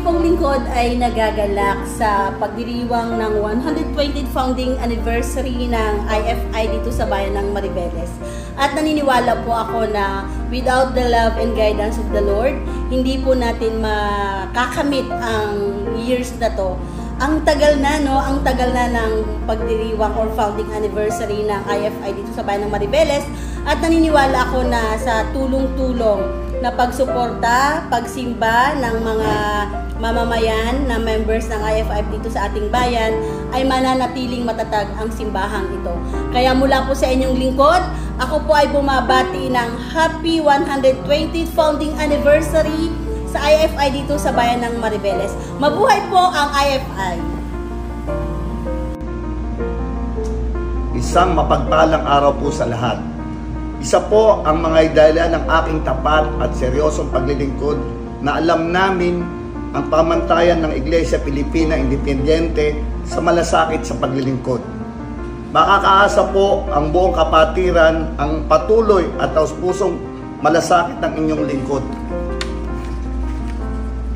pong lingkod ay nagagalak sa pagdiriwang ng 120th founding anniversary ng IFI dito sa bayan ng Maribeles. At naniniwala po ako na without the love and guidance of the Lord, hindi po natin makakamit ang years na to. Ang tagal na, no? Ang tagal na ng pagdiriwang or founding anniversary ng IFI dito sa bayan ng Maribeles. At naniniwala ako na sa tulong-tulong na pagsuporta, pagsimba ng mga mamamayan na members ng IFI dito sa ating bayan ay mananatiling matatag ang simbahang ito. Kaya mula po sa inyong lingkod, ako po ay bumabati ng Happy 120th Founding Anniversary sa IFI dito sa bayan ng Maribeles. Mabuhay po ang IFI! Isang mapagpalang araw po sa lahat. Isa po ang mga dahilan ng aking tapat at seryosong paglilingkod na alam namin ang pamantayan ng Iglesia Pilipina Independiente sa malasakit sa paglilingkod. Makakaasa po ang buong kapatiran ang patuloy at taus-pusong malasakit ng inyong lingkod.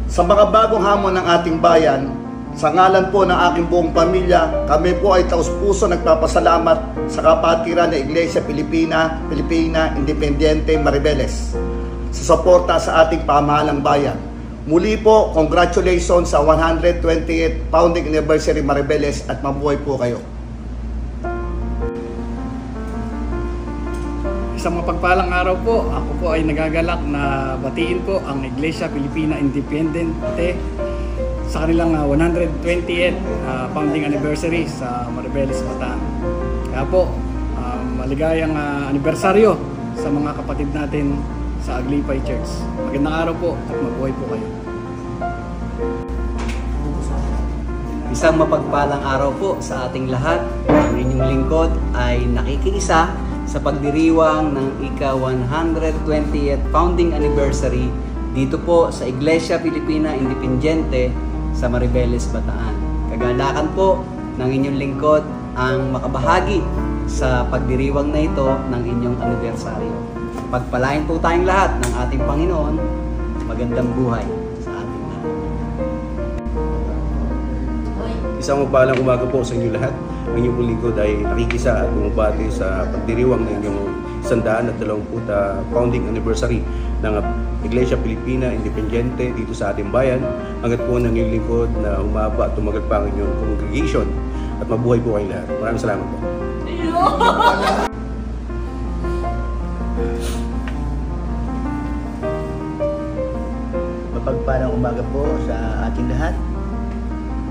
Sa mga bagong hamon ng ating bayan, sa ngalan po ng aking buong pamilya, kami po ay taus-puso nagpapasalamat sa kapatiran ng Iglesia Pilipina Independiente Maribeles sa suporta sa ating pamahalang bayan. Muli po, congratulations sa 120th Founding Anniversary Maribeles at mabuhay po kayo. Isang mapagpalang araw po, ako po ay nagagalak na batiin po ang Iglesia Pilipina Independiente sa kanilang 120th founding anniversary sa Maribeles, Bataan. Kaya po, maligayang anibersaryo sa mga kapatid natin sa Aglipay Church. Magandang araw po at mabuhay po kayo. Isang mapagpalang araw po sa ating lahat. Ang inyong lingkod ay nakikiisa sa pagdiriwang ng ika-120th founding anniversary dito po sa Iglesia Pilipina Independiente sa Maribeles, Bataan. Kagalakan po ng inyong lingkod ang makabahagi sa pagdiriwang na ito ng inyong anibersaryo. Pagpalain po tayong lahat ng ating Panginoon. Magandang buhay sa ating lahat. Isang mapagpalang umaga po sa inyo lahat. Ang inyong lingkod ay nakikisa at bumabati sa pagdiriwang ng inyong 120 founding anniversary ng Iglesia Pilipina Independiente dito sa ating bayan. Hanggat po ng inyong lingkod na umaba at tumagal pa ang inyong congregation at mabuhay po kayong lahat. Maraming salamat po. Mapagpalang umaga po sa ating lahat.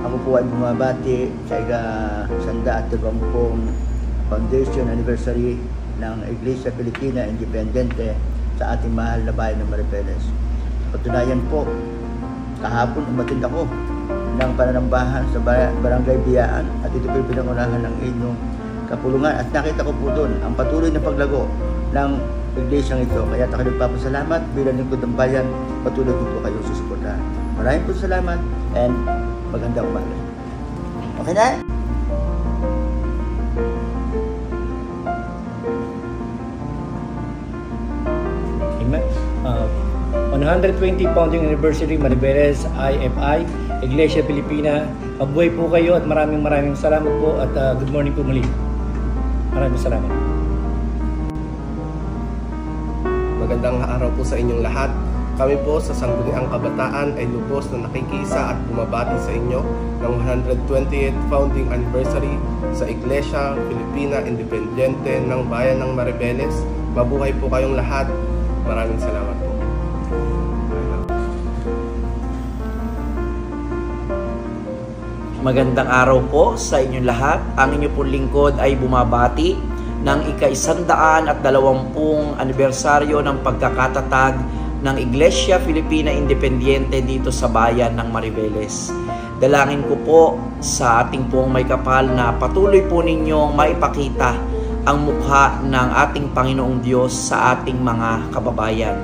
Ako po ay bumabati sa ika-120 Foundation Anniversary ng Iglesia Pilipina Independiente sa ating mahal na bayan ng Maribeles. Patunayan po, kahapon umatid ako ng pananambahan sa Barangay Biyaan at ito po pinangunahan ng inyong kapulungan at nakita ko po doon ang patuloy na paglago ng iglesyang ito. Kaya ako nagpapasalamat bilang lingkod ng bayan, patuloy po kayo susuportahan. Maraming po salamat and magandang umaga. Okay na? Amen. 120 founding anniversary Maribeles IFI Iglesia Pilipina. Mabuhay po kayo at maraming salamat po at good morning po muli. Maraming salamat. Magandang araw po sa inyong lahat. Kami po sa Sangguniang Kabataan ay lubos na nakikisa at bumabati sa inyo ng 120th founding anniversary sa Iglesia Pilipina Independiente ng Bayan ng Maribeles. Mabuhay po kayong lahat. Maraming salamat po. Magandang araw po sa inyong lahat. Ang inyong pong lingkod ay bumabati ng ika-120 anibersaryo ng pagkakatatag ng Iglesia Pilipina Independiente dito sa bayan ng Maribeles. Dalangin ko po sa ating pong may kapal na patuloy po ninyong maipakita ang mukha ng ating Panginoong Diyos sa ating mga kababayan.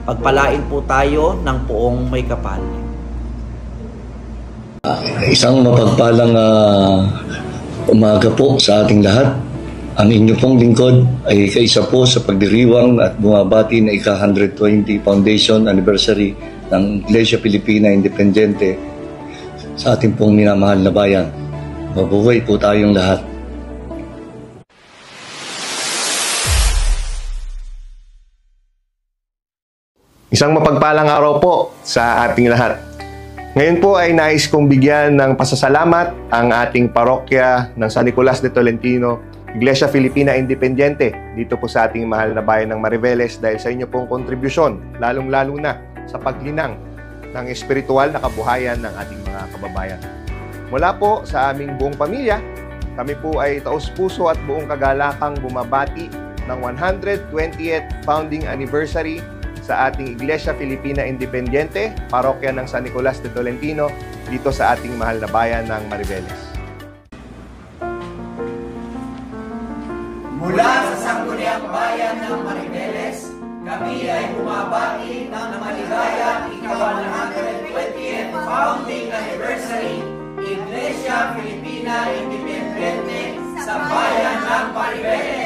Pagpalain po tayo ng poong may kapal. Isang mapagpalang umaga po sa ating lahat. Ang inyo pong lingkod ay kaisa po sa pagdiriwang at bumabati na ika-120 Foundation Anniversary ng Iglesia Filipina Independiente sa ating pong minamahal na bayan. Mabuhay po tayong lahat. Isang mapagpalang araw po sa ating lahat. Ngayon po ay nais kong bigyan ng pasasalamat ang ating parokya ng San Nicolas de Tolentino, Iglesia Filipina Independiente, dito po sa ating mahal na bayan ng Mariveles dahil sa inyo pong kontribusyon, lalong-lalo na sa paglinang ng espiritual na kabuhayan ng ating mga kababayan. Mula po sa aming buong pamilya, kami po ay taos-puso at buong kagalakang bumabati ng 120th founding anniversary sa ating Iglesia Filipina Independiente, parokya ng San Nicolas de Tolentino, dito sa ating mahal na bayan ng Mariveles. Mula sa Sangguniang Bayan ng Mariveles, kami ay bumabati ng maligayang ika-120th founding anniversary Iglesia Filipina Independiente sa bayan ng Mariveles.